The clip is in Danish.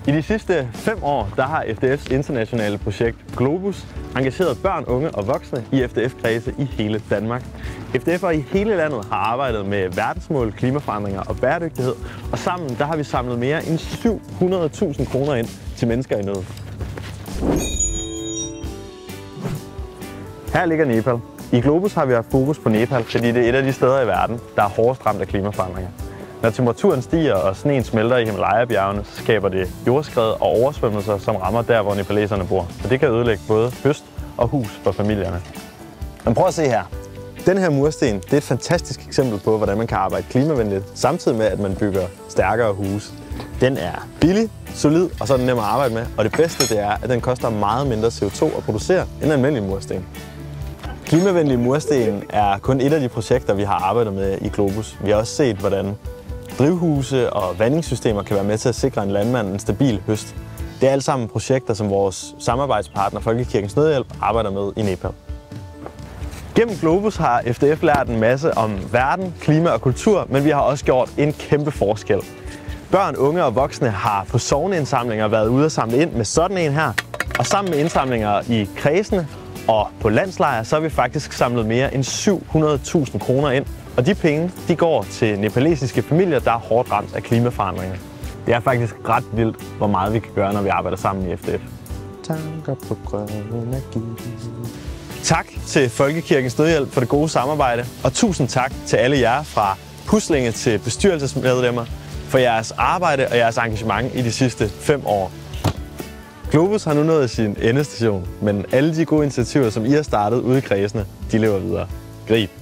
I de sidste 5 år der har FDF's internationale projekt Globus engageret børn, unge og voksne i FDF-kredse i hele Danmark. FDF'ere i hele landet har arbejdet med verdensmål, klimaforandringer og bæredygtighed, og sammen der har vi samlet mere end 700.000 kroner ind til mennesker i nød. Her ligger Nepal. I Globus har vi haft fokus på Nepal, fordi det er et af de steder i verden, der er hårdest ramt af klimaforandringer. Når temperaturen stiger og sneen smelter i Himalaya-bjergene, så skaber det jordskred og oversvømmelser, som rammer der, hvor nepaleserne bor. Og det kan ødelægge både høst og hus for familierne. Men prøv at se her. Den her mursten det er et fantastisk eksempel på, hvordan man kan arbejde klimavenligt, samtidig med, at man bygger stærkere huse. Den er billig, solid og så er den nem at arbejde med. Og det bedste det er, at den koster meget mindre CO2 at producere end almindelig mursten. Klimavenlige mursten er kun et af de projekter, vi har arbejdet med i Globus. Vi har også set, hvordan drivhuse og vandingssystemer kan være med til at sikre en landmand en stabil høst. Det er alt sammen projekter, som vores samarbejdspartner Folkekirkens Nødhjælp arbejder med i Nepal. Gennem Globus har FDF lært en masse om verden, klima og kultur, men vi har også gjort en kæmpe forskel. Børn, unge og voksne har på sogneindsamlinger været ude og samle ind med sådan en her, og sammen med indsamlinger i kredsene og på landslejre, så har vi faktisk samlet mere end 700.000 kroner ind. Og de penge, de går til nepalesiske familier, der er hårdt ramt af klimaforandringer. Det er faktisk ret vildt, hvor meget vi kan gøre, når vi arbejder sammen i FDF. Tanker på grøn energi. Tak til Folkekirkens Nødhjælp for det gode samarbejde, og tusind tak til alle jer fra puslinge til bestyrelsesmedlemmer for jeres arbejde og jeres engagement i de sidste 5 år. Globus har nu nået sin endestation, men alle de gode initiativer, som I har startet ude i kredsene, de lever videre. Grib!